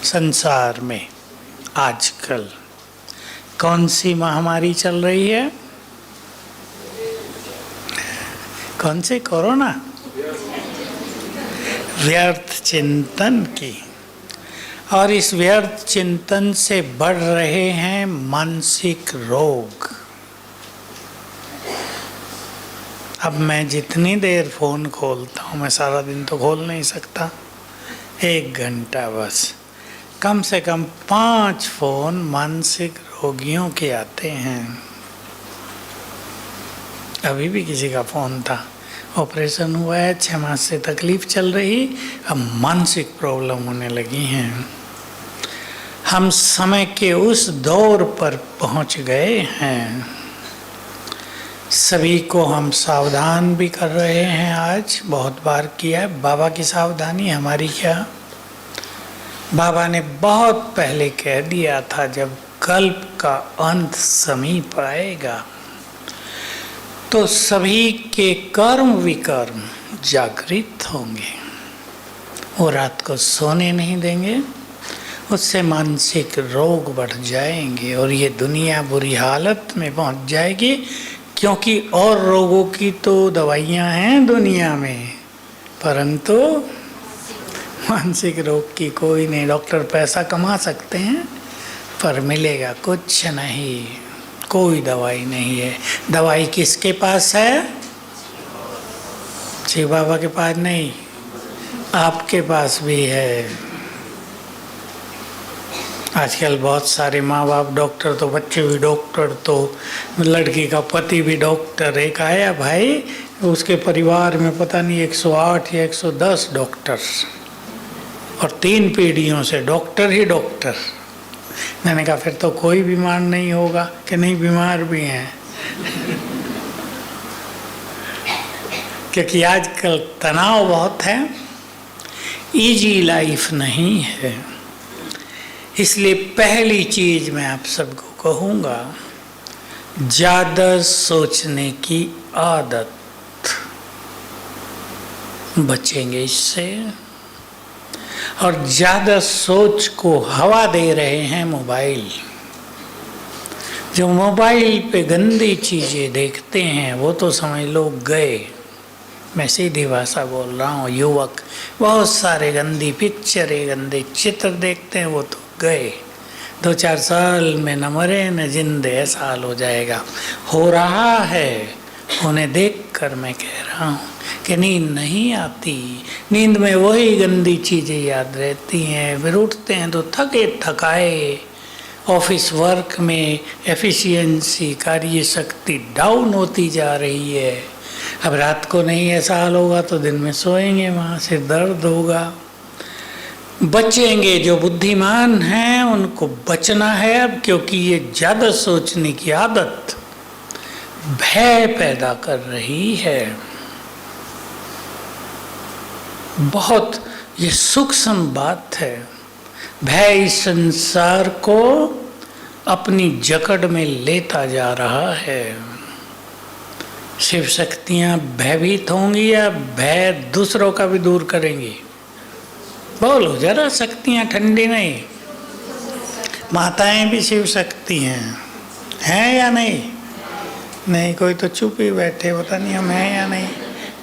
संसार में आजकल कौन सी महामारी चल रही है? कौन सी? कोरोना। व्यर्थ चिंतन की। और इस व्यर्थ चिंतन से बढ़ रहे हैं मानसिक रोग। अब मैं जितनी देर फोन खोलता हूँ, मैं सारा दिन तो खोल नहीं सकता, 1 घंटा बस, कम से कम 5 फोन मानसिक रोगियों के आते हैं। अभी भी किसी का फोन था, ऑपरेशन हुआ है, 6 माह से तकलीफ चल रही, अब मानसिक प्रॉब्लम होने लगी हैं। हम समय के उस दौर पर पहुंच गए हैं। सभी को हम सावधान भी कर रहे हैं। आज बहुत बार किया है। बाबा की सावधानी, हमारी क्या? बाबा ने बहुत पहले कह दिया था, जब कल्प का अंत समीप आएगा तो सभी के कर्म विकर्म जागृत होंगे। वो रात को सोने नहीं देंगे, उससे मानसिक रोग बढ़ जाएंगे और ये दुनिया बुरी हालत में पहुंच जाएगी। क्योंकि और रोगों की तो दवाइयां हैं दुनिया में, परंतु मानसिक रोग की कोई नहीं। डॉक्टर पैसा कमा सकते हैं पर मिलेगा कुछ नहीं, कोई दवाई नहीं है। दवाई किसके पास है? शिव बाबा के पास नहीं, आपके पास भी है। आजकल बहुत सारे माँ बाप डॉक्टर, तो बच्चे भी डॉक्टर, तो लड़की का पति भी डॉक्टर। एक आया भाई, उसके परिवार में पता नहीं 108 या 110 डॉक्टर, और 3 पीढ़ियों से डॉक्टर ही डॉक्टर। मैंने कहा फिर तो कोई बीमार नहीं होगा। कि नहीं, बीमार भी हैं। क्योंकि आजकल तनाव बहुत है, इजी लाइफ नहीं है। इसलिए पहली चीज मैं आप सबको कहूँगा, ज़्यादा सोचने की आदत, बचेंगे इससे। और ज़्यादा सोच को हवा दे रहे हैं मोबाइल। जो मोबाइल पे गंदी चीज़ें देखते हैं वो तो समझ लो गए। मैं सीधी भाषा बोल रहा हूँ। युवक बहुत सारे गंदी पिक्चरें, गंदे चित्र देखते हैं, वो तो गए। 2-4 साल में न मरे न जिंदे, ऐसा हाल हो जाएगा। हो रहा है, उन्हें देखकर मैं कह रहा हूँ कि नींद नहीं आती। नींद में वही गंदी चीज़ें याद रहती हैं। फिर उठते हैं तो थके थकाए, ऑफिस वर्क में एफिशिएंसी, कार्य शक्ति डाउन होती जा रही है। अब रात को नहीं ऐसा हाल होगा तो दिन में सोएंगे, वहाँ सिर दर्द होगा। बचेंगे। जो बुद्धिमान हैं उनको बचना है अब, क्योंकि ये ज़्यादा सोचने की आदत भय पैदा कर रही है। बहुत ये सूक्ष्म बात है। भय इस संसार को अपनी जकड़ में लेता जा रहा है। शिव शक्तियाँ भयभीत होंगी या भय दूसरों का भी दूर करेंगी? बोलो जरा, शक्तियाँ ठंडी नहीं। माताएं भी शिव शक्ति हैं या नहीं? नहीं, कोई तो चुप ही बैठे, पता नहीं हम हैं या नहीं।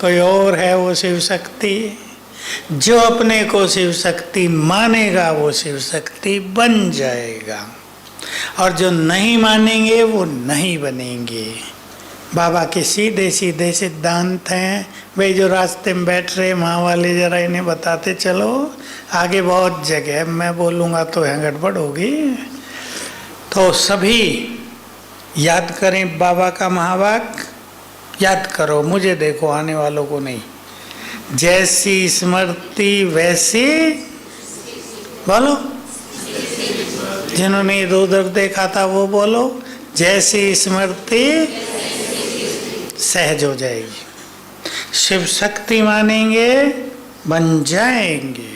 कोई और है वो शिव शक्ति। जो अपने को शिव शक्ति मानेगा वो शिव शक्ति बन जाएगा, और जो नहीं मानेंगे वो नहीं बनेंगे। बाबा के सीधे सीधे सिद्धांत हैं। भाई जो रास्ते में बैठ रहे माँ वाले, जरा इन्हें बताते चलो, आगे बहुत जगह, मैं बोलूँगा तो यहाँ गड़बड़ होगी। तो सभी याद करें बाबा का महावाक्य, याद करो, मुझे देखो, आने वालों को नहीं। जैसी स्मृति वैसी, बोलो, जिन्होंने इधर उधर देखा था वो बोलो, जैसी स्मृति सहज हो जाएगी। शिव शक्ति मानेंगे बन जाएंगे,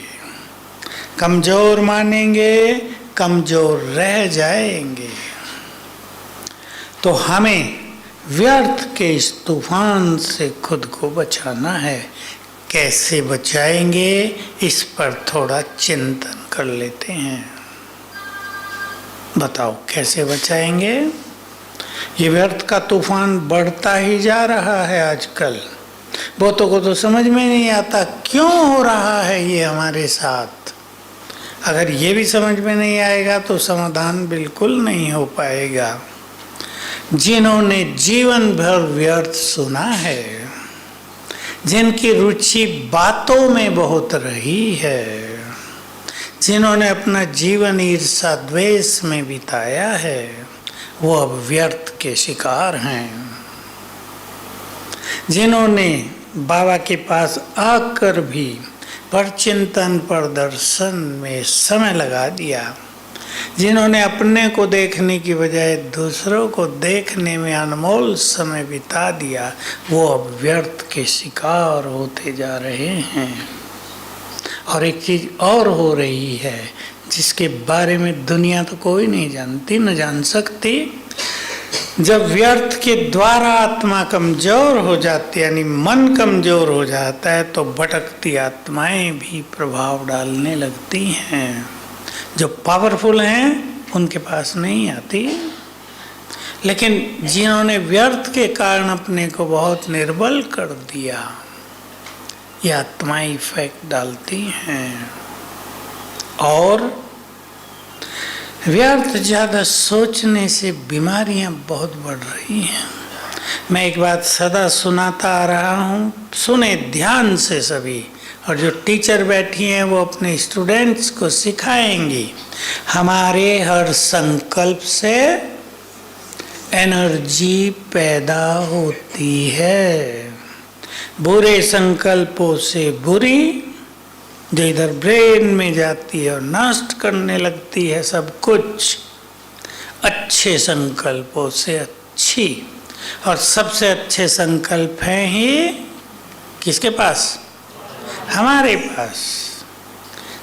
कमजोर मानेंगे कमजोर रह जाएंगे। तो हमें व्यर्थ के इस तूफान से खुद को बचाना है। कैसे बचाएंगे, इस पर थोड़ा चिंतन कर लेते हैं। बताओ कैसे बचाएंगे? ये व्यर्थ का तूफान बढ़ता ही जा रहा है आजकल। बहुतों को तो समझ में नहीं आता क्यों हो रहा है ये हमारे साथ। अगर ये भी समझ में नहीं आएगा तो समाधान बिल्कुल नहीं हो पाएगा। जिन्होंने जीवन भर व्यर्थ सुना है, जिनकी रुचि बातों में बहुत रही है, जिन्होंने अपना जीवन ईर्ष्या द्वेष में बिताया है, वो अब व्यर्थ के शिकार हैं। जिन्होंने बाबा के पास आकर भी पर चिंतन पर दर्शन में समय लगा दिया, जिन्होंने अपने को देखने की बजाय दूसरों को देखने में अनमोल समय बिता दिया, वो अब व्यर्थ के शिकार होते जा रहे हैं। और एक चीज और हो रही है जिसके बारे में दुनिया तो कोई नहीं जानती, न जान सकती। जब व्यर्थ के द्वारा आत्मा कमजोर हो जाती है, यानी मन कमजोर हो जाता है, तो भटकती आत्माएं भी प्रभाव डालने लगती हैं। जो पावरफुल हैं उनके पास नहीं आती, लेकिन जिन्होंने व्यर्थ के कारण अपने को बहुत निर्बल कर दिया, ये आत्माएं इफेक्ट डालती हैं। और व्यर्थ ज़्यादा सोचने से बीमारियां बहुत बढ़ रही हैं। मैं एक बात सदा सुनाता आ रहा हूँ, सुने ध्यान से सभी, और जो टीचर बैठी हैं वो अपने स्टूडेंट्स को सिखाएंगी। हमारे हर संकल्प से एनर्जी पैदा होती है। बुरे संकल्पों से बुरी, जो इधर ब्रेन में जाती है और नष्ट करने लगती है सब कुछ, अच्छे संकल्पों से अच्छी। और सबसे अच्छे संकल्प हैं ही किसके पास? हमारे पास।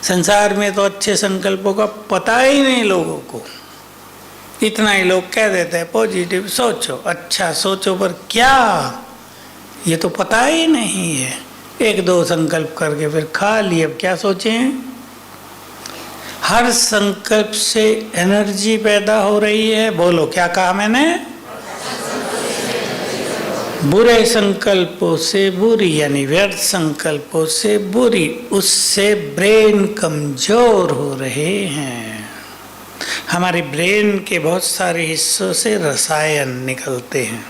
संसार में तो अच्छे संकल्पों का पता ही नहीं लोगों को। इतना ही लोग कह देते हैं पॉजिटिव सोचो, अच्छा सोचो, पर क्या, ये तो पता ही नहीं है। एक दो संकल्प करके फिर खा लिए, अब क्या सोचें। हर संकल्प से एनर्जी पैदा हो रही है। बोलो क्या कहा मैंने? बुरे संकल्पों से बुरी, यानी व्यर्थ संकल्पों से बुरी, उससे ब्रेन कमजोर हो रहे हैं। हमारे ब्रेन के बहुत सारे हिस्सों से रसायन निकलते हैं।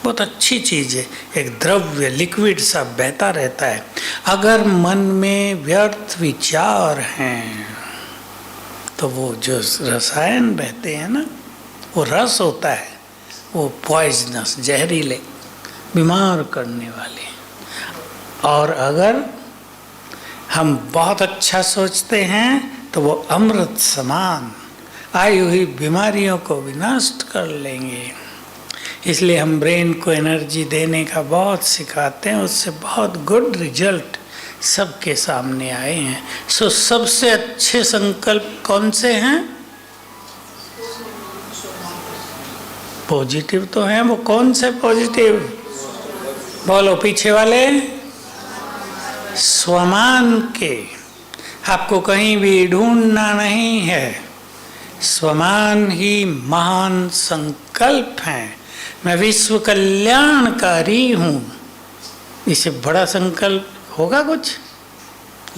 बहुत अच्छी चीज़ है, एक द्रव्य लिक्विड सा बहता रहता है। अगर मन में व्यर्थ विचार हैं तो वो जो रसायन बहते हैं ना, वो रस होता है, वो पॉइजनस, जहरीले, बीमार करने वाले। और अगर हम बहुत अच्छा सोचते हैं तो वो अमृत समान आई हुई बीमारियों को भी नष्ट कर लेंगे। इसलिए हम ब्रेन को एनर्जी देने का बहुत सिखाते हैं, उससे बहुत गुड रिजल्ट सबके सामने आए हैं। सो सबसे अच्छे संकल्प कौन से हैं? पॉजिटिव तो हैं। वो कौन से पॉजिटिव? बोलो पीछे वाले। स्वमान के, आपको कहीं भी ढूंढना नहीं है। स्वमान ही महान संकल्प हैं। मैं विश्व कल्याणकारी हूँ, इससे बड़ा संकल्प होगा कुछ?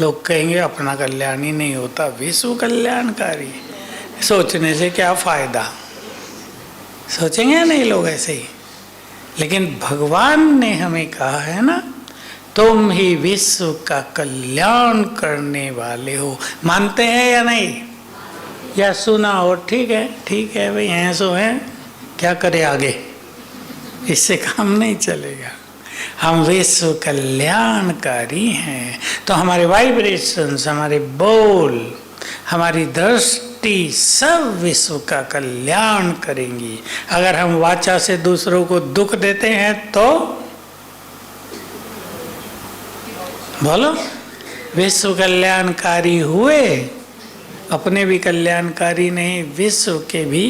लोग कहेंगे अपना कल्याण ही नहीं होता, विश्व कल्याणकारी सोचने से क्या फायदा? सोचेंगे नहीं लोग ऐसे ही। लेकिन भगवान ने हमें कहा है ना, तुम ही विश्व का कल्याण करने वाले हो। मानते हैं या नहीं? या सुना हो? ठीक है भाई, हैं सो हैं, क्या करे आगे, इससे काम नहीं चलेगा। हम विश्व कल्याणकारी हैं, तो हमारे वाइब्रेशंस, हमारे बोल, हमारी दृष्टि सब विश्व का कल्याण करेंगी। अगर हम वाचा से दूसरों को दुख देते हैं तो बोलो विश्व कल्याणकारी हुए, अपने भी कल्याणकारी नहीं, विश्व के भी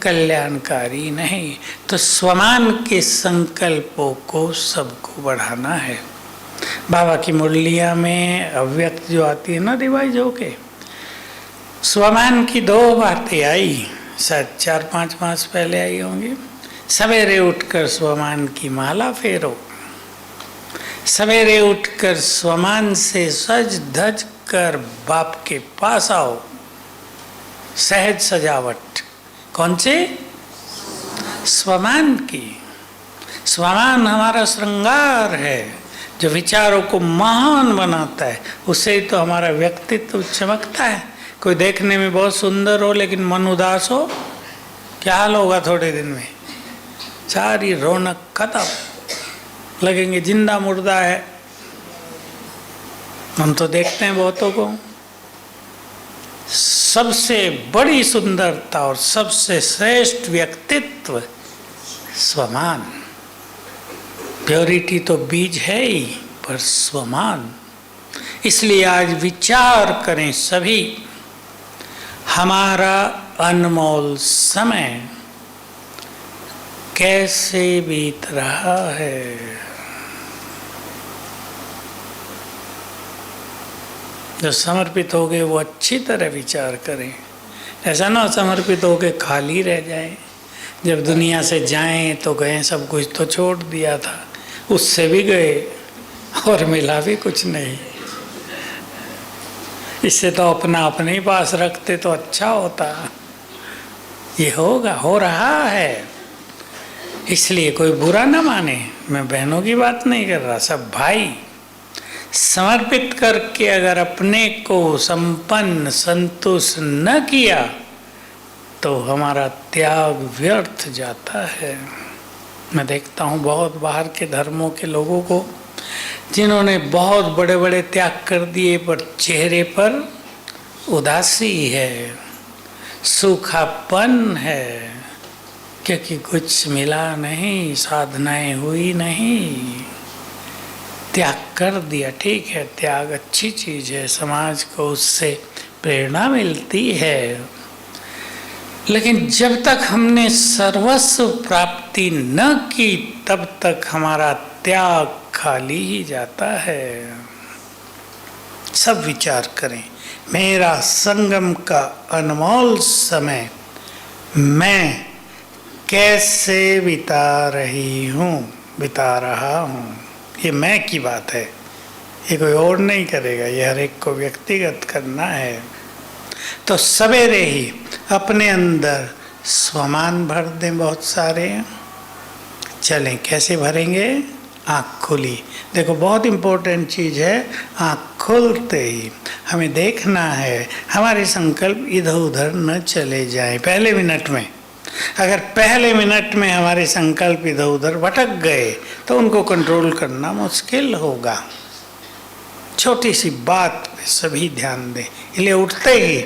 कल्याणकारी नहीं। तो स्वमान के संकल्पों को सबको बढ़ाना है। बाबा की मुरलिया में अव्यक्त जो आती है ना रिवाइज होके, स्वमान की 2 बातें आई, शायद 4-5 मास पहले आई होंगी। सवेरे उठकर स्वमान की माला फेरो, सवेरे उठकर स्वमान से सज धज कर बाप के पास आओ। सहज सजावट कौन से? स्वमान की। स्वमान हमारा श्रृंगार है जो विचारों को महान बनाता है, उससे ही तो हमारा व्यक्तित्व चमकता है। कोई देखने में बहुत सुंदर हो लेकिन मन उदास हो, क्या हाल होगा? थोड़े दिन में सारी रौनक खत्म, लगेंगे जिंदा मुर्दा है। हम तो देखते हैं बहुतों को। सबसे बड़ी सुंदरता और सबसे श्रेष्ठ व्यक्तित्व स्वमान। प्योरिटी तो बीज है ही, पर स्वमान। इसलिए आज विचार करें सभी, हमारा अनमोल समय कैसे बीत रहा है। जो समर्पित हो गए वो अच्छी तरह विचार करें, ऐसा ना समर्पित हो के खाली रह जाए। जब दुनिया से जाएं तो गए, सब कुछ तो छोड़ दिया था, उससे भी गए और मिला भी कुछ नहीं। इससे तो अपना अपने ही पास रखते तो अच्छा होता। ये होगा, हो रहा है, इसलिए कोई बुरा ना माने। मैं बहनों की बात नहीं कर रहा, सब भाई। समर्पित करके अगर अपने को संपन्न संतुष्ट न किया तो हमारा त्याग व्यर्थ जाता है। मैं देखता हूँ बहुत बाहर के धर्मों के लोगों को, जिन्होंने बहुत बड़े बड़े त्याग कर दिए, पर चेहरे पर उदासी है, सूखापन है, क्योंकि कुछ मिला नहीं, साधनाएं हुई नहीं। त्याग कर दिया, ठीक है, त्याग अच्छी चीज़ है, समाज को उससे प्रेरणा मिलती है। लेकिन जब तक हमने सर्वस्व प्राप्ति न की तब तक हमारा त्याग खाली ही जाता है। सब विचार करें, मेरा संगम का अनमोल समय मैं कैसे बिता रहा हूँ। ये मैं की बात है, ये कोई और नहीं करेगा, ये हर एक को व्यक्तिगत करना है। तो सवेरे ही अपने अंदर स्वमान भर दें, बहुत सारे। चलें, कैसे भरेंगे? आँख खुली। देखो बहुत इम्पोर्टेंट चीज़ है, आँख खुलते ही हमें देखना है हमारे संकल्प इधर उधर न चले जाए। पहले मिनट में, अगर पहले मिनट में हमारे संकल्प इधर उधर भटक गए तो उनको कंट्रोल करना मुश्किल होगा। छोटी सी बात पे सभी ध्यान दें। इसलिए उठते ही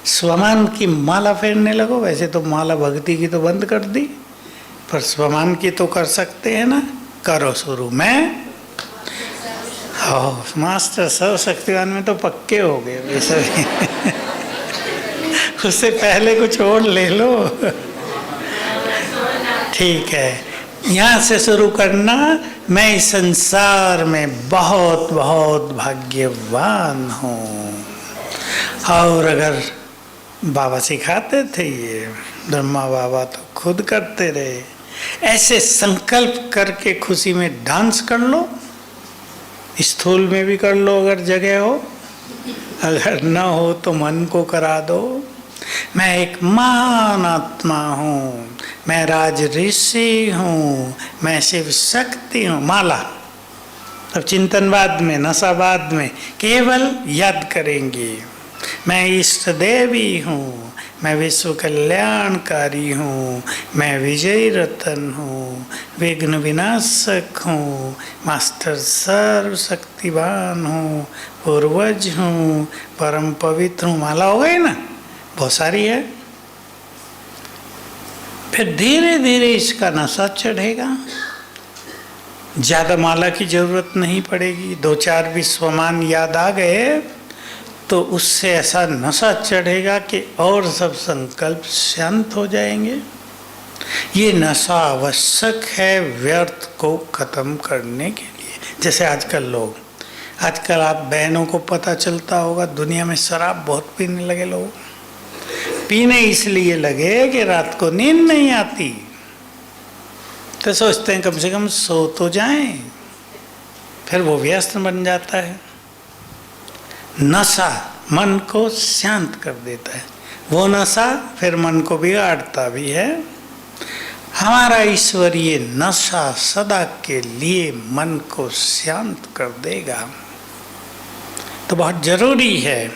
स्वमान की माला फेरने लगो। वैसे तो माला भक्ति की तो बंद कर दी, पर स्वमान की तो कर सकते हैं ना। करो शुरू। मैं मास्टर सर्वशक्तिवान में तो पक्के हो गए ये सभी। उससे पहले कुछ और ले लो। ठीक है, यहाँ से शुरू करना। मैं इस संसार में बहुत बहुत भाग्यवान हूँ। और अगर बाबा सिखाते थे, ये ब्रह्मा बाबा तो खुद करते रहे, ऐसे संकल्प करके खुशी में डांस कर लो। स्थूल में भी कर लो अगर जगह हो, अगर न हो तो मन को करा दो। मैं एक महान आत्मा हूँ, मैं राज ऋषि हूँ, मैं शिव शक्ति हूँ। माला अब चिंतन बाद में, नशा बाद में, केवल याद करेंगे। मैं इष्ट देवी हूँ, मैं विश्व कल्याणकारी हूँ, मैं विजय रतन हूँ, विघ्न विनाशक हूँ, मास्टर सर्वशक्तिवान हूँ, पूर्वज हूँ, परम पवित्र हूँ। माला हो गई ना, बहुत सारी है। फिर धीरे धीरे इसका नशा चढ़ेगा। ज़्यादा माला की जरूरत नहीं पड़ेगी। 2-4 भी स्वमान याद आ गए तो उससे ऐसा नशा चढ़ेगा कि और सब संकल्प शांत हो जाएंगे। ये नशा आवश्यक है व्यर्थ को खत्म करने के लिए। जैसे आजकल लोग आजकल आप बहनों को पता चलता होगा, दुनिया में शराब बहुत पीने लगे लोग। पीने इसलिए लगे कि रात को नींद नहीं आती, तो सोचते हैं कम से कम सो तो जाएं, फिर वो व्यस्त बन जाता है। नशा मन को शांत कर देता है, वो नशा फिर मन को बिगाड़ता भी है। हमारा ईश्वरीय नशा सदा के लिए मन को शांत कर देगा। तो बहुत जरूरी है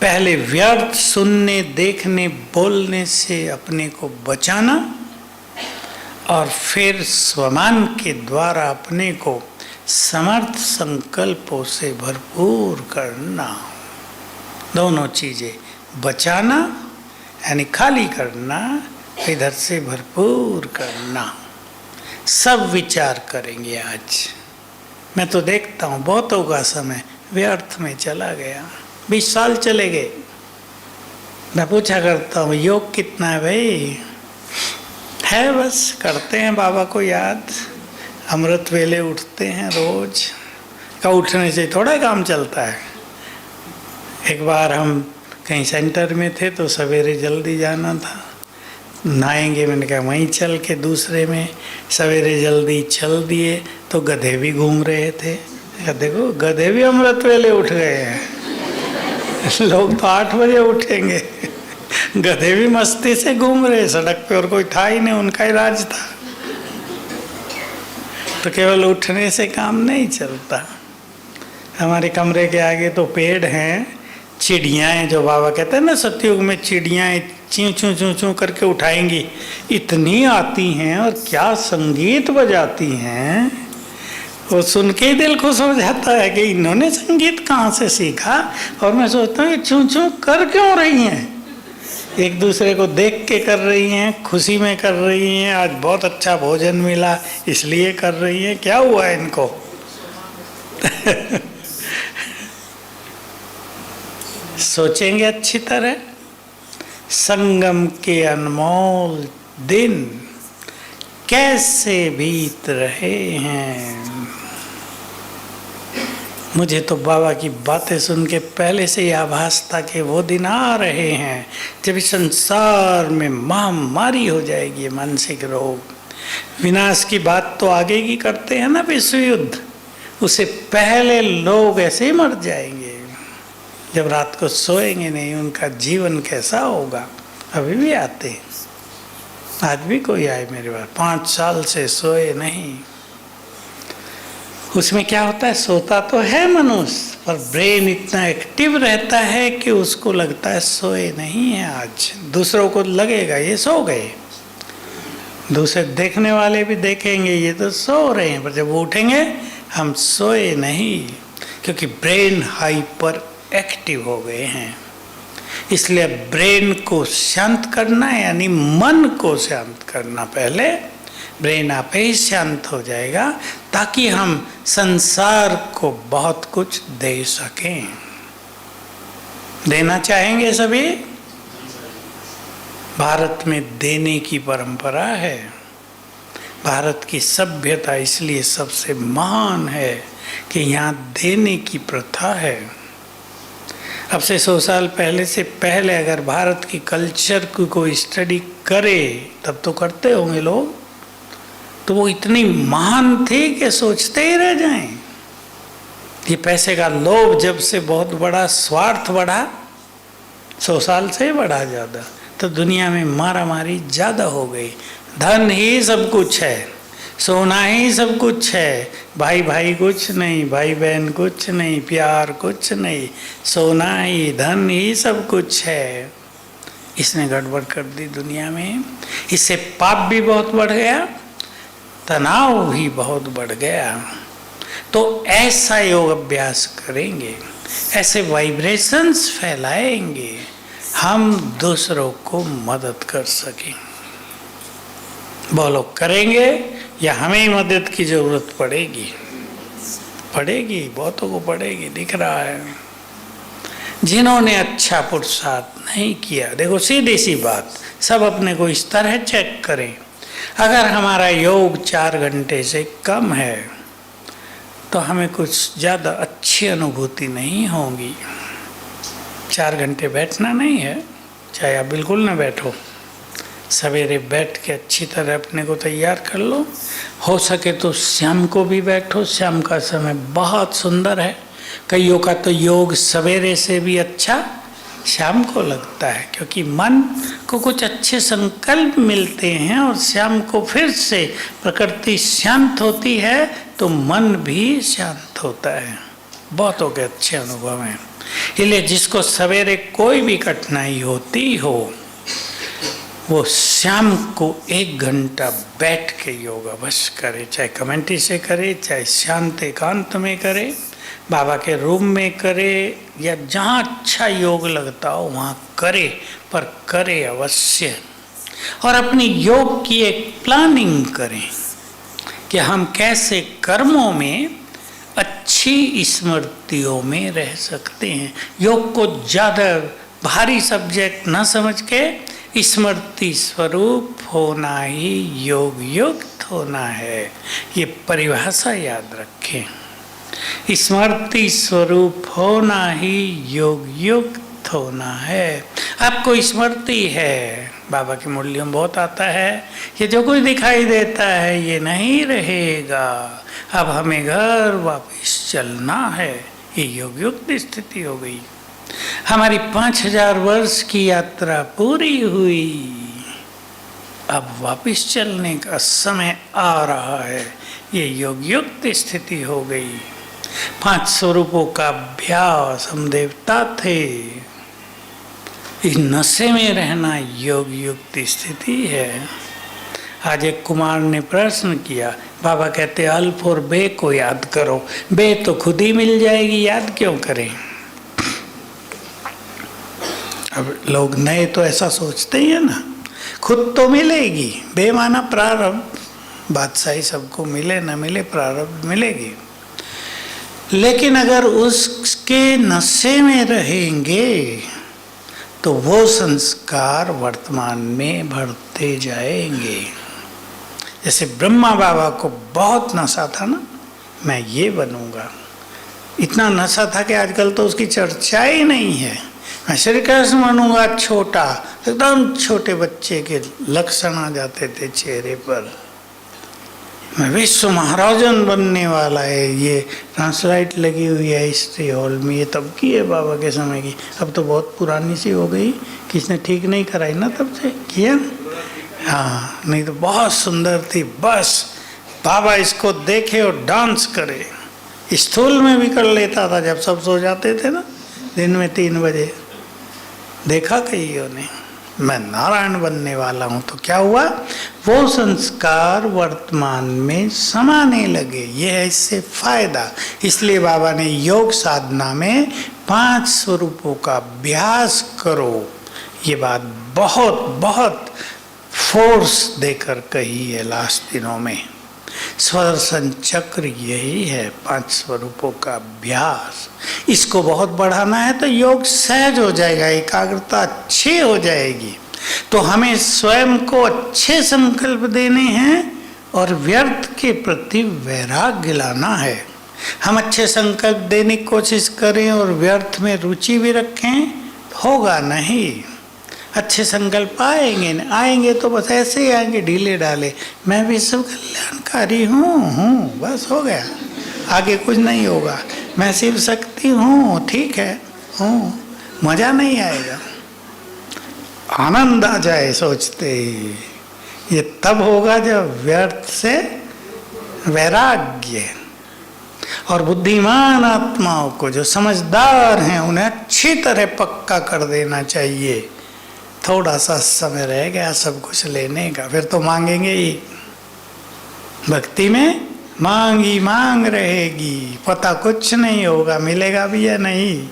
पहले व्यर्थ सुनने, देखने, बोलने से अपने को बचाना और फिर स्वमान के द्वारा अपने को समर्थ संकल्पों से भरपूर करना। दोनों चीजें, बचाना यानी खाली करना, इधर से भरपूर करना। सब विचार करेंगे आज। मैं तो देखता हूँ बहुतों का समय व्यर्थ में चला गया, 20 साल चले गए। मैं पूछा करता हूँ योग कितना है भाई? है बस करते हैं बाबा को याद, अमृत वेले उठते हैं रोज का, उठने से थोड़ा काम चलता है। एक बार हम कहीं सेंटर में थे तो सवेरे जल्दी जाना था, नहाएंगे, मैंने कहा वहीं चल के दूसरे में सवेरे जल्दी चल दिए तो गधे भी घूम रहे थे। देखो गधे भी अमृत वेले उठ गए हैं। लोग तो 8 बजे उठेंगे, गधे भी मस्ती से घूम रहे सड़क पे, और कोई था ही नहीं, उनका ही राज था। तो केवल उठने से काम नहीं चलता। हमारे कमरे के आगे तो पेड़ हैं, चिड़ियाँ हैं, जो बाबा कहते हैं ना सतयुग में चिड़ियाँ चीं चूं चूं चूं करके उठाएंगी, इतनी आती हैं और क्या संगीत बजाती हैं। वो सुन के ही दिल खुश हो जाता है कि इन्होंने संगीत कहाँ से सीखा। और मैं सोचता हूँ चूं चूं कर क्यों रही हैं, एक दूसरे को देख के कर रही हैं, खुशी में कर रही हैं, आज बहुत अच्छा भोजन मिला इसलिए कर रही हैं, क्या हुआ है इनको। सोचेंगे अच्छी तरह। संगम के अनमोल दिन कैसे बीत रहे हैं। मुझे तो बाबा की बातें सुन के पहले से ही आभास था कि वो दिन आ रहे हैं जब इस संसार में महामारी हो जाएगी, मानसिक रोग। विनाश की बात तो आगे की करते हैं ना, विश्व युद्ध, उससे पहले लोग ऐसे ही मर जाएंगे जब रात को सोएंगे नहीं। उनका जीवन कैसा होगा। अभी भी आते हैं, आज भी कोई आए मेरे पास 5 साल से सोए नहीं। उसमें क्या होता है, सोता तो है मनुष्य पर ब्रेन इतना एक्टिव रहता है कि उसको लगता है सोए नहीं है आज। दूसरों को लगेगा ये सो गए, दूसरे देखने वाले भी देखेंगे ये तो सो रहे हैं, पर जब वो उठेंगे हम सोए नहीं, क्योंकि ब्रेन हाइपर एक्टिव हो गए हैं। इसलिए ब्रेन को शांत करना यानी मन को शांत करना। पहले ब्रेन आप ही शांत हो जाएगा ताकि हम संसार को बहुत कुछ दे सकें। देना चाहेंगे सभी। भारत में देने की परंपरा है। भारत की सभ्यता इसलिए सबसे महान है कि यहाँ देने की प्रथा है। अब से 100 साल पहले से पहले अगर भारत की कल्चर की कोई स्टडी करे, तब तो करते होंगे लोग, तो वो इतनी महान थी कि सोचते ही रह जाएं। ये पैसे का लोभ जब से बहुत बड़ा, स्वार्थ बढ़ा, 100 साल से बढ़ा ज़्यादा, तो दुनिया में मारा मारी ज़्यादा हो गई। धन ही सब कुछ है, सोना ही सब कुछ है, भाई भाई कुछ नहीं, भाई बहन कुछ नहीं, प्यार कुछ नहीं, सोना ही धन ही सब कुछ है। इसने गड़बड़ कर दी दुनिया में। इससे पाप भी बहुत बढ़ गया, तनाव भी बहुत बढ़ गया। तो ऐसा योग अभ्यास करेंगे, ऐसे वाइब्रेशंस फैलाएंगे, हम दूसरों को मदद कर सकें। बोलो करेंगे या हमें ही मदद की जरूरत पड़ेगी? पड़ेगी, बहुतों को पड़ेगी, दिख रहा है। जिन्होंने अच्छा पुरुषार्थ नहीं किया, देखो सीधी सी बात, सब अपने को इस तरह चेक करें। अगर हमारा योग 4 घंटे से कम है तो हमें कुछ ज़्यादा अच्छी अनुभूति नहीं होगी। 4 घंटे बैठना नहीं है, चाहे आप बिल्कुल न बैठो, सवेरे बैठ के अच्छी तरह अपने को तैयार कर लो। हो सके तो शाम को भी बैठो, शाम का समय बहुत सुंदर है। कईयों का तो योग सवेरे से भी अच्छा शाम को लगता है, क्योंकि मन को कुछ अच्छे संकल्प मिलते हैं और शाम को फिर से प्रकृति शांत होती है तो मन भी शांत होता है। बहुतों के अच्छे अनुभव हैं। इसलिए जिसको सवेरे कोई भी कठिनाई होती हो वो शाम को 1 घंटा बैठ के योग अवश्य करे, चाहे कमेंट्री से करे, चाहे शांत एकांत में करे, बाबा के रूम में करे, या जहाँ अच्छा योग लगता हो वहाँ करे, पर करे अवश्य। और अपनी योग की एक प्लानिंग करें कि हम कैसे कर्मों में अच्छी स्मृतियों में रह सकते हैं। योग को ज़्यादा भारी सब्जेक्ट न समझ के स्मृति स्वरूप होना ही योग युक्त होना है, ये परिभाषा याद रखें। स्मृति स्वरूप होना ही योग युक्त होना है। आपको स्मृति है, बाबा की मुरलियों में बहुत आता है, ये जो कुछ दिखाई देता है ये नहीं रहेगा, अब हमें घर वापस चलना है। ये योग युक्त स्थिति हो गई। हमारी 5000 वर्ष की यात्रा पूरी हुई, अब वापस चलने का समय आ रहा है। ये योग युक्त स्थिति हो गई। 5 स्वरूपों का अभ्यास हम देवता थे, इस नशे में रहना योग युक्त स्थिति है। आज एक कुमार ने प्रश्न किया, बाबा कहते अल्फ और बे को याद करो, बे तो खुद ही मिल जाएगी, याद क्यों करें। अब लोग नए तो ऐसा सोचते ही है ना, खुद तो मिलेगी, बे माना प्रारब्ध, बादशाही सबको मिले न मिले प्रारब्ध मिलेगी। लेकिन अगर उसके नशे में रहेंगे तो वो संस्कार वर्तमान में बढ़ते जाएंगे। जैसे ब्रह्मा बाबा को बहुत नशा था ना, मैं ये बनूंगा, इतना नशा था कि आजकल तो उसकी चर्चा ही नहीं है। मैं श्री कृष्ण बनूंगा, छोटा, एकदम छोटे बच्चे के लक्षण आ जाते थे चेहरे पर। मैं विश्व महाराजन बनने वाला है, ये ट्रांसलाइट लगी हुई है हिस्ट्री हॉल में, ये तब की है बाबा के समय की, अब तो बहुत पुरानी सी हो गई, किसने ठीक नहीं कराई ना तब से, किया। हाँ, नहीं तो बहुत सुंदर थी। बस बाबा इसको देखे और डांस करे। स्थूल में भी कर लेता था जब सब सो जाते थे ना, दिन में 3 बजे। देखा कईयों ने, मैं नारायण बनने वाला हूँ। तो क्या हुआ, वो संस्कार वर्तमान में समाने लगे। ये है इससे फायदा। इसलिए बाबा ने योग साधना में 5 स्वरूपों का अभ्यास करो, ये बात बहुत बहुत फोर्स देकर कही है लास्ट दिनों में। स्वदर्शन चक्र यही है, 5 स्वरूपों का अभ्यास। इसको बहुत बढ़ाना है तो योग सहज हो जाएगा, एकाग्रता अच्छी हो जाएगी। तो हमें स्वयं को अच्छे संकल्प देने हैं और व्यर्थ के प्रति वैराग्य लाना है। हम अच्छे संकल्प देने की कोशिश करें और व्यर्थ में रुचि भी रखें, होगा नहीं। अच्छे संकल्प आएंगे तो बस ऐसे ही आएंगे, ढीले डाले, मैं विश्व कल्याणकारी हूँ, बस हो गया, आगे कुछ नहीं होगा। मैं शिव शक्ति हूँ, ठीक है, हूँ, मजा नहीं आएगा। आनंद आ जाए सोचते ही, ये तब होगा जब व्यर्थ से वैराग्य। और बुद्धिमान आत्माओं को, जो समझदार हैं, उन्हें अच्छी तरह पक्का कर देना चाहिए। थोड़ा सा समय रह गया सब कुछ लेने का, फिर तो मांगेंगे ही। भक्ति में मांगी मांग रहेगी, पता कुछ नहीं होगा मिलेगा भी या नहीं।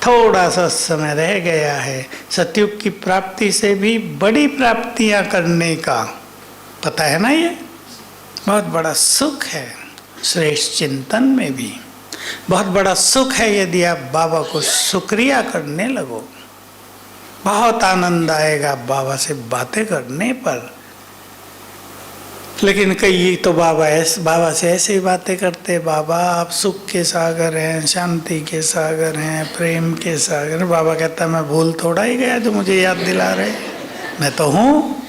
थोड़ा सा समय रह गया है सतयुग की प्राप्ति से भी बड़ी प्राप्तियां करने का, पता है ना। ये बहुत बड़ा सुख है। श्रेष्ठ चिंतन में भी बहुत बड़ा सुख है यदि आप बाबा को शुक्रिया करने लगो। बहुत आनंद आएगा बाबा से बातें करने पर। लेकिन कई तो बाबा से ऐसे ही बातें करते, बाबा आप सुख के सागर हैं, शांति के सागर हैं, प्रेम के सागर। बाबा कहता मैं भूल थोड़ा ही गया जो मुझे याद दिला रहे, मैं तो हूँ।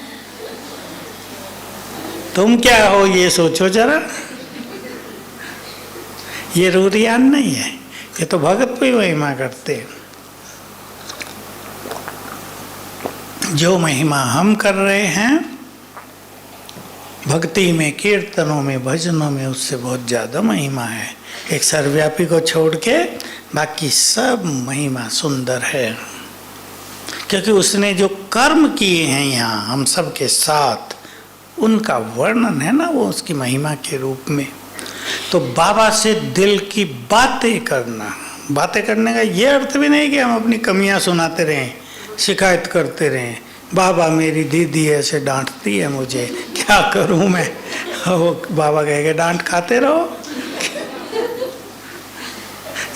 तुम क्या हो ये सोचो जरा। ये रूरियान नहीं है, ये तो भगत भी महिमा करते हैं। जो महिमा हम कर रहे हैं भक्ति में, कीर्तनों में, भजनों में, उससे बहुत ज़्यादा महिमा है। एक सर्वव्यापी को छोड़ के बाकी सब महिमा सुंदर है, क्योंकि उसने जो कर्म किए हैं यहाँ हम सब के साथ, उनका वर्णन है ना वो उसकी महिमा के रूप में। तो बाबा से दिल की बातें करना, बातें करने का ये अर्थ भी नहीं कि हम अपनी कमियां सुनाते रहें, शिकायत करते रहें। बाबा मेरी दीदी ऐसे डांटती है मुझे, क्या करूं मैं। वो बाबा कहेंगे डांट खाते रहो,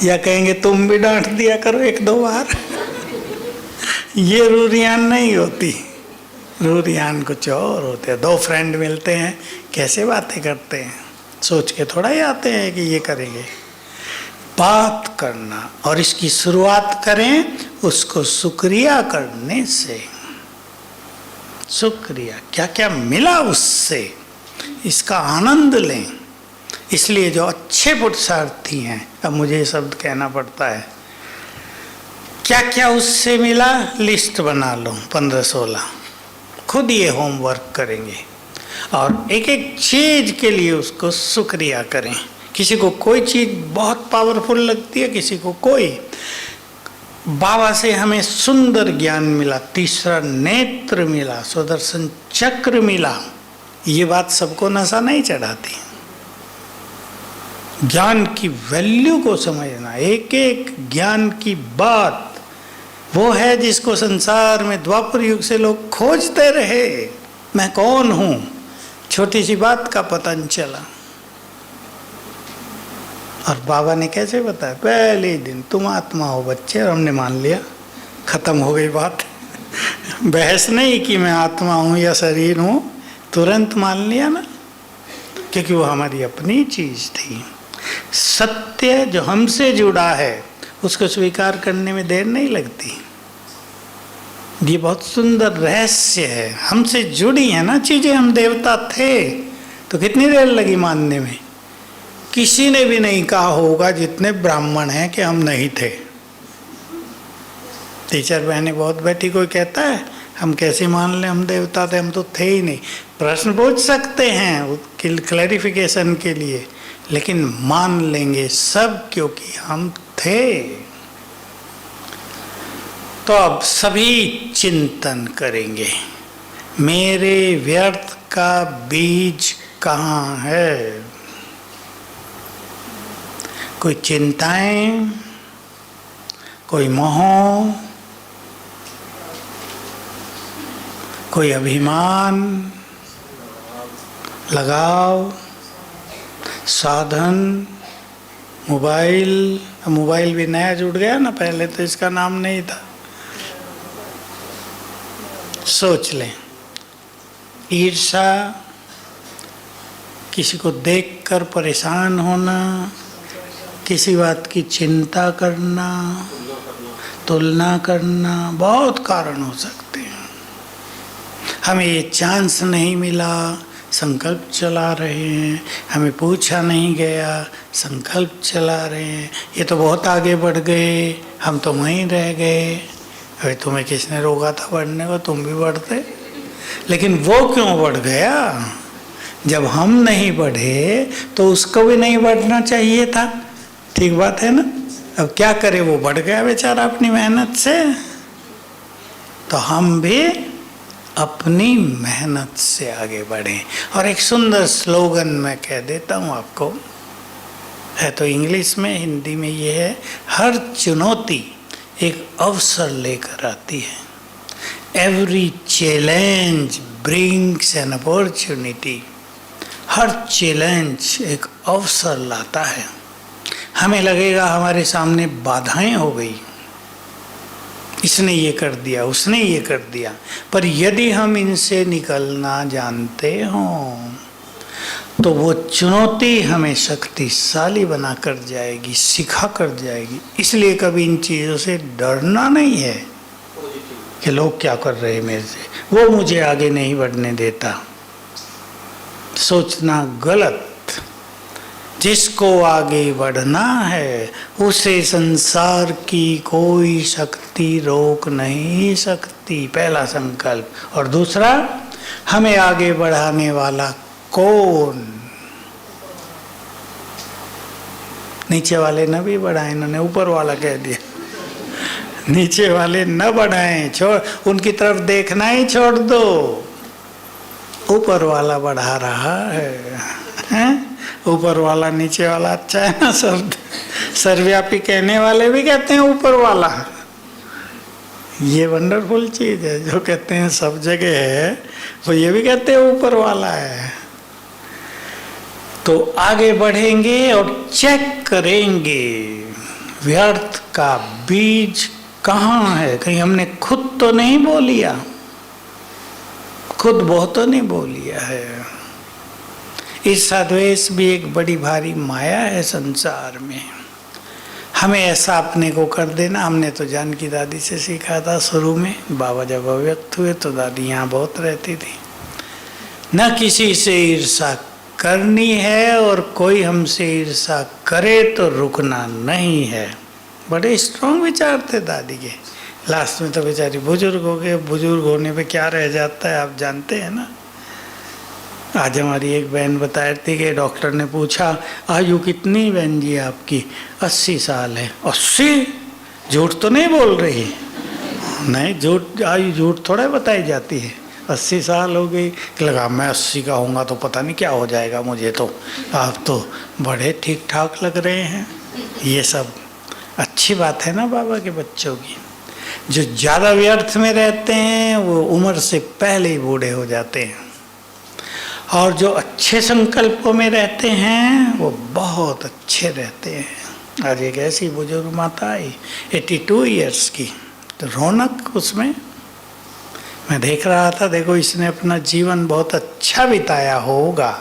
या कहेंगे तुम भी डांट दिया करो एक दो बार। ये रूरियान नहीं होती, रूरियान कुछ और होते हैं। दो फ्रेंड मिलते हैं, कैसे बातें करते हैं, सोच के थोड़ा ही आते हैं कि ये करेंगे। बात करना, और इसकी शुरुआत करें उसको शुक्रिया करने से। शुक्रिया, क्या क्या मिला उससे, इसका आनंद लें। इसलिए जो अच्छे पुरुषार्थी हैं, अब मुझे ये शब्द कहना पड़ता है, क्या क्या उससे मिला लिस्ट बना लो 15-16, खुद ये होमवर्क करेंगे और एक एक चीज के लिए उसको शुक्रिया करें। किसी को कोई चीज बहुत पावरफुल लगती है, किसी को कोई। बाबा से हमें सुंदर ज्ञान मिला, तीसरा नेत्र मिला, सुदर्शन चक्र मिला। ये बात सबको नशा नहीं चढ़ाती। ज्ञान की वैल्यू को समझना, एक एक ज्ञान की बात, वो है जिसको संसार में द्वापर युग से लोग खोजते रहे। मैं कौन हूं, छोटी सी बात का पता नहीं चला। और बाबा ने कैसे बताया, पहले दिन तुम आत्मा हो बच्चे, और हमने मान लिया, खत्म हो गई बात। बहस नहीं कि मैं आत्मा हूं या शरीर हूं, तुरंत मान लिया ना, क्योंकि वो हमारी अपनी चीज थी। सत्य जो हमसे जुड़ा है उसको स्वीकार करने में देर नहीं लगती। ये बहुत सुंदर रहस्य है, हमसे जुड़ी है ना चीजें। हम देवता थे तो कितनी देर लगी मानने में। किसी ने भी नहीं कहा होगा जितने ब्राह्मण हैं कि हम नहीं थे। टीचर बहने बहुत बैठी, कोई कहता है हम कैसे मान लें हम देवता थे, हम तो थे ही नहीं। प्रश्न पूछ सकते हैं क्लैरिफिकेशन के लिए, लेकिन मान लेंगे सब क्योंकि हम थे। तो अब सभी चिंतन करेंगे, मेरे व्यर्थ का बीज कहाँ है। कोई चिंताएं, कोई मोह, कोई अभिमान, लगाव, साधन, मोबाइल। मोबाइल भी नया जुड़ गया ना, पहले तो इसका नाम नहीं था। सोच लें, ईर्षा, किसी को देखकर परेशान होना, किसी बात की चिंता करना, तुलना करना, बहुत कारण हो सकते हैं। हमें ये चांस नहीं मिला, संकल्प चला रहे हैं। हमें पूछा नहीं गया, संकल्प चला रहे हैं। ये तो बहुत आगे बढ़ गए, हम तो वहीं रह गए। अरे तुम्हें किसने रोका था बढ़ने को, तुम भी बढ़ते। लेकिन वो क्यों बढ़ गया? जब हम नहीं बढ़े तो उसको भी नहीं बढ़ना चाहिए था। ठीक बात है ना। अब क्या करे, वो बढ़ गया बेचारा अपनी मेहनत से, तो हम भी अपनी मेहनत से आगे बढ़ें। और एक सुंदर स्लोगन मैं कह देता हूँ आपको, है तो इंग्लिश में, हिंदी में ये है, हर चुनौती एक अवसर लेकर आती है। Every challenge brings an opportunity. Her challenge एक अवसर लाता है। हमें लगेगा हमारे सामने बाधाएं हो गई, इसने ये कर दिया, उसने ये कर दिया, पर यदि हम इनसे निकलना जानते हों तो वो चुनौती हमें शक्तिशाली बना कर जाएगी, सिखा कर जाएगी। इसलिए कभी इन चीज़ों से डरना नहीं है कि लोग क्या कर रहे हैं मेरे से, वो मुझे आगे नहीं बढ़ने देता। सोचना गलत। जिसको आगे बढ़ना है उसे संसार की कोई शक्ति रोक नहीं सकती, पहला संकल्प। और दूसरा, हमें आगे बढ़ाने वाला कौन? नीचे वाले न भी बढ़ाएं, इन्होंने ऊपर वाला कह दिया। नीचे वाले न बढ़ाएं, छोड़, उनकी तरफ देखना ही छोड़ दो, ऊपर वाला बढ़ा रहा है, हैं? ऊपर वाला नीचे वाला अच्छा है ना शब्द। सर्वव्यापी कहने वाले भी कहते हैं ऊपर वाला। ये वंडरफुल चीज है, जो कहते हैं सब जगह है वो ये भी कहते हैं ऊपर वाला है। तो आगे बढ़ेंगे और चेक करेंगे व्यर्थ का बीज कहाँ है। कहीं हमने खुद तो नहीं बो लिया, खुद बहुत तो नहीं बो लिया है। ईर्ष्या-द्वेष भी एक बड़ी भारी माया है संसार में। हमें ऐसा अपने को कर देना। हमने तो जानकी दादी से सीखा था शुरू में। बाबा जब अव्यक्त हुए तो दादी यहाँ बहुत रहती थी। न किसी से ईर्ष्या करनी है और कोई हमसे ईर्ष्या करे तो रुकना नहीं है। बड़े स्ट्रॉन्ग विचार थे दादी के। लास्ट में तो बेचारी बुजुर्ग हो गए। बुजुर्ग होने पे क्या रह जाता है आप जानते हैं ना। आज हमारी एक बहन बता रही थी कि डॉक्टर ने पूछा आयु कितनी बहन जी आपकी? 80 साल है। 80? झूठ तो नहीं बोल रही? नहीं, झूठ, आयु झूठ थोड़ा बताई जाती है। 80 साल हो गई। लगा मैं 80 का होऊंगा तो पता नहीं क्या हो जाएगा मुझे। तो आप तो बड़े ठीक ठाक लग रहे हैं। ये सब अच्छी बात है ना बाबा के बच्चों की। जो ज़्यादा व्यर्थ में रहते हैं वो उम्र से पहले ही बूढ़े हो जाते हैं, और जो अच्छे संकल्पों में रहते हैं वो बहुत अच्छे रहते हैं। आज एक ऐसी बुजुर्ग माता आई 82 ईयर्स की, तो रौनक उसमें मैं देख रहा था। देखो इसने अपना जीवन बहुत अच्छा बिताया होगा।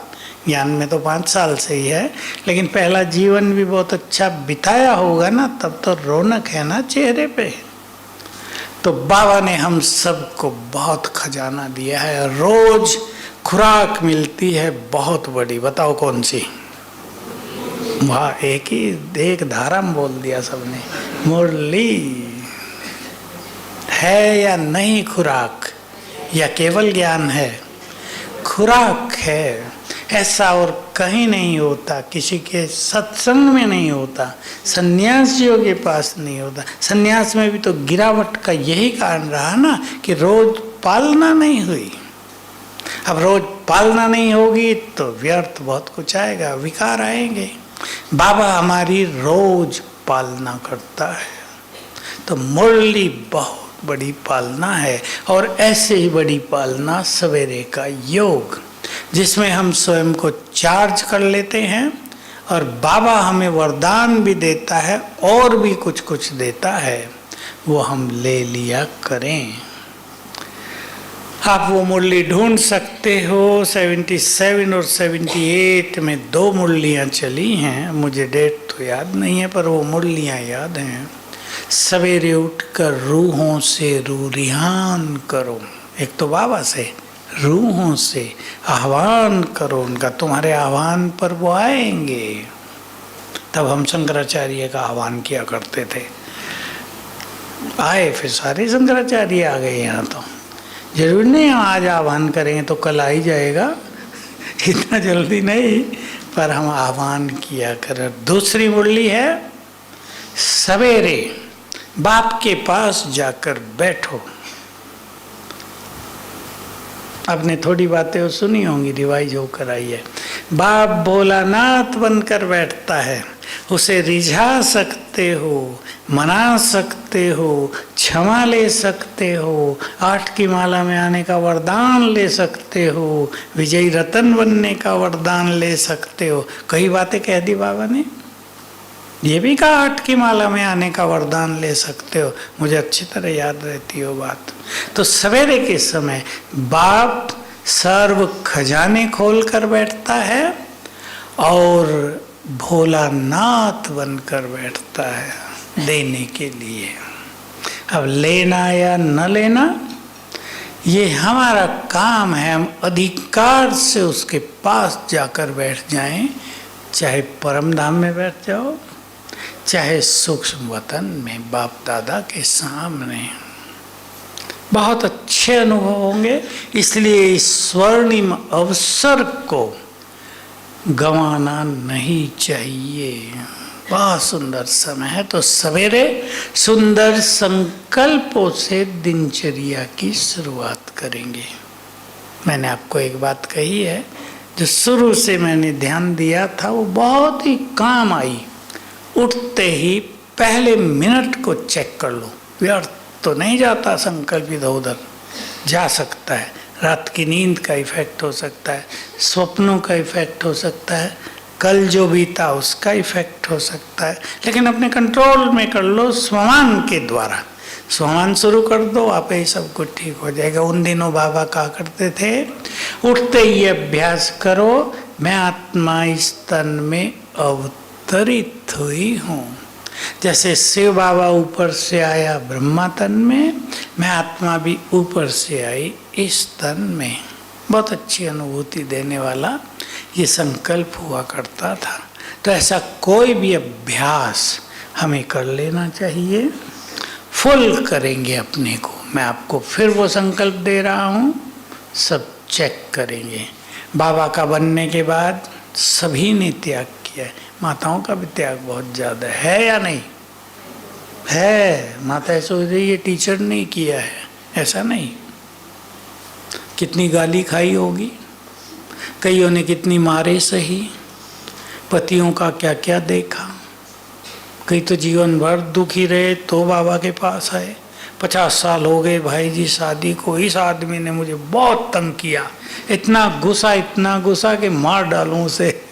ज्ञान में तो 5 साल से ही है, लेकिन पहला जीवन भी बहुत अच्छा बिताया होगा ना, तब तो रौनक है ना चेहरे पे। तो बाबा ने हम सबको बहुत खजाना दिया है। रोज खुराक मिलती है बहुत बड़ी। बताओ कौन सी? वाह, एक धारा में बोल दिया सबने। मुरली है या नहीं खुराक, या केवल ज्ञान है? खुराक है। ऐसा और कहीं नहीं होता, किसी के सत्संग में नहीं होता, सन्यासियों के पास नहीं होता। सन्यास में भी तो गिरावट का यही कारण रहा ना कि रोज पालना नहीं हुई। अब रोज पालना नहीं होगी तो व्यर्थ बहुत कुछ आएगा, विकार आएंगे। बाबा हमारी रोज पालना करता है। तो मुरली बहुत बड़ी पालना है। और ऐसे ही बड़ी पालना सवेरे का योग, जिसमें हम स्वयं को चार्ज कर लेते हैं और बाबा हमें वरदान भी देता है और भी कुछ कुछ देता है, वो हम ले लिया करें। आप वो मुरली ढूंढ सकते हो। 77 और 78 में 2 मुरलियाँ चली हैं। मुझे डेट तो याद नहीं है, पर वो मुरलियाँ याद हैं। सवेरे उठकर रूहों से रूरिहान करो। एक तो बाबा से, रूहों से आह्वान करो उनका। तुम्हारे आह्वान पर वो आएंगे। तब हम शंकराचार्य का आह्वान किया करते थे। आए, फिर सारे शंकराचार्य आ गए यहाँ। तो जरूर नहीं हम आज आह्वान करेंगे तो कल आ ही जाएगा, इतना जल्दी नहीं, पर हम आह्वान किया कर। दूसरी मुरली है सवेरे बाप के पास जाकर बैठो। आपने थोड़ी बातें सुनी होंगी, रिवाइज होकर आई है। बाप भोलानाथ बनकर बैठता है, उसे रिझा सकते हो, मना सकते हो, क्षमा ले सकते हो, 8 की माला में आने का वरदान ले सकते हो, विजयी रतन बनने का वरदान ले सकते हो। कई बातें कह दी बाबा ने। ये भी कहा 8 की माला में आने का वरदान ले सकते हो। मुझे अच्छी तरह याद रहती हो बात। तो सवेरे के समय बाप सर्व खजाने खोल कर बैठता है और भोलानाथ बनकर बैठता है देने के लिए। अब लेना या न लेना ये हमारा काम है, हम अधिकार से उसके पास जाकर बैठ जाएं, चाहे परम धाम में बैठ जाओ, चाहे सूक्ष्म वतन में बाप दादा के सामने। बहुत अच्छे अनुभव होंगे, इसलिए इस स्वर्णिम अवसर को गंवाना नहीं चाहिए। बहुत सुंदर समय है, तो सवेरे सुंदर संकल्पों से दिनचर्या की शुरुआत करेंगे। मैंने आपको एक बात कही है जो शुरू से मैंने ध्यान दिया था, वो बहुत ही काम आई। उठते ही पहले मिनट को चेक कर लो, व्यर्थ तो नहीं जाता संकल्प इधर उधर, जा सकता है। रात की नींद का इफेक्ट हो सकता है, स्वप्नों का इफेक्ट हो सकता है, कल जो बीता उसका इफेक्ट हो सकता है, लेकिन अपने कंट्रोल में कर लो स्वमान के द्वारा। स्वमान शुरू कर दो, आप ही सब कुछ ठीक हो जाएगा। उन दिनों बाबा कहा करते थे, उठते ही अभ्यास करो, मैं आत्मा इस तन में अवतरित हुई हूँ। जैसे शिव बाबा ऊपर से आया ब्रह्मा तन में, मैं आत्मा भी ऊपर से आई इस तन में। बहुत अच्छी अनुभूति देने वाला ये संकल्प हुआ करता था। तो ऐसा कोई भी अभ्यास हमें कर लेना चाहिए। फुल करेंगे अपने को। मैं आपको फिर वो संकल्प दे रहा हूँ, सब चेक करेंगे। बाबा का बनने के बाद सभी ने त्याग किया है। माताओं का भी त्याग बहुत ज़्यादा है या नहीं है? माता सोच रही है टीचर ने किया है, ऐसा नहीं। कितनी गाली खाई होगी, कईयों ने कितनी मारे सही, पतियों का क्या क्या देखा। कई तो जीवन भर दुखी रहे तो बाबा के पास आए। 50 साल हो गए भाई जी शादी को, इस आदमी ने मुझे बहुत तंग किया, इतना गुस्सा कि मार डालूं उसे।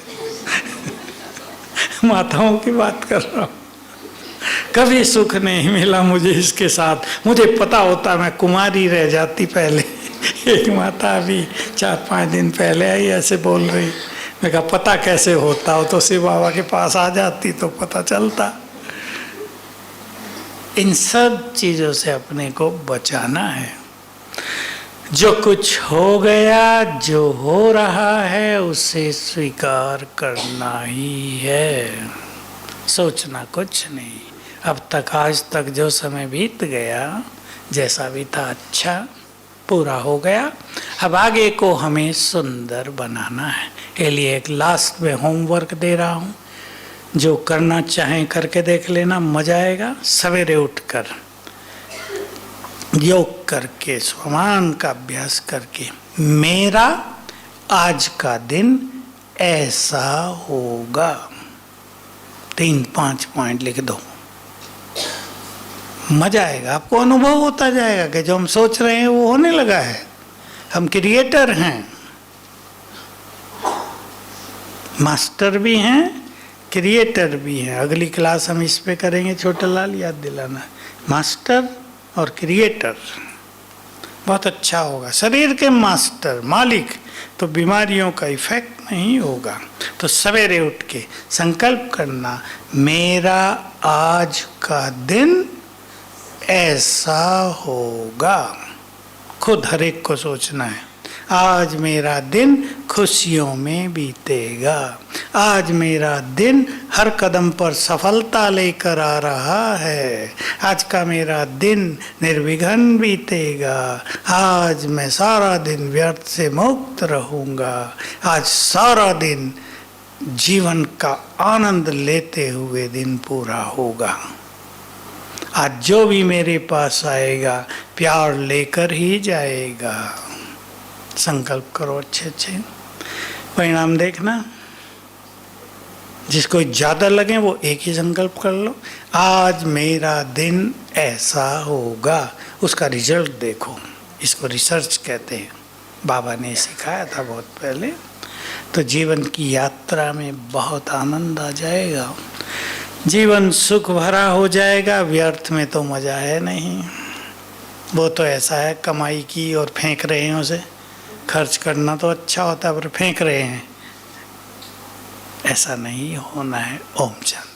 माताओं की बात कर रहा हूँ। कभी सुख नहीं मिला मुझे इसके साथ। मुझे पता होता मैं कुमारी रह जाती पहले। एक माता अभी 4-5 दिन पहले आई, ऐसे बोल रही। मैं कहा पता कैसे होता हो, तो शिव बाबा के पास आ जाती तो पता चलता। इन सब चीज़ों से अपने को बचाना है। जो कुछ हो गया, जो हो रहा है, उसे स्वीकार करना ही है, सोचना कुछ नहीं। अब तक आज तक जो समय बीत गया, जैसा भी था अच्छा पूरा हो गया। अब आगे को हमें सुंदर बनाना है। के लिए एक लास्ट में होमवर्क दे रहा हूँ, जो करना चाहें करके देख लेना, मजा आएगा। सवेरे उठकर योग करके, स्वमान का अभ्यास करके, मेरा आज का दिन ऐसा होगा, 3-5 पॉइंट लिख दो। मजा आएगा, आपको अनुभव होता जाएगा कि जो हम सोच रहे हैं वो होने लगा है। हम क्रिएटर हैं, मास्टर भी हैं, क्रिएटर भी हैं। अगली क्लास हम इस पे करेंगे, छोटा लाल याद दिलाना। मास्टर और क्रिएटर बहुत अच्छा होगा। शरीर के मास्टर मालिक, तो बीमारियों का इफेक्ट नहीं होगा। तो सवेरे उठ के संकल्प करना, मेरा आज का दिन ऐसा होगा। खुद हर एक को सोचना है, आज मेरा दिन खुशियों में बीतेगा, आज मेरा दिन हर कदम पर सफलता लेकर आ रहा है, आज का मेरा दिन निर्विघ्न बीतेगा, आज मैं सारा दिन व्यर्थ से मुक्त रहूँगा, आज सारा दिन जीवन का आनंद लेते हुए दिन पूरा होगा। आज जो भी मेरे पास आएगा प्यार लेकर ही जाएगा। संकल्प करो अच्छे अच्छे, परिणाम देखना। जिसको ज़्यादा लगे वो एक ही संकल्प कर लो, आज मेरा दिन ऐसा होगा, उसका रिजल्ट देखो। इसको रिसर्च कहते हैं, बाबा ने सिखाया था बहुत पहले। तो जीवन की यात्रा में बहुत आनंद आ जाएगा, जीवन सुख भरा हो जाएगा। व्यर्थ में तो मज़ा है नहीं, वो तो ऐसा है कमाई की और फेंक रहे हैं उसे। खर्च करना तो अच्छा होता है पर फेंक रहे हैं, ऐसा नहीं होना है। ओम शांति।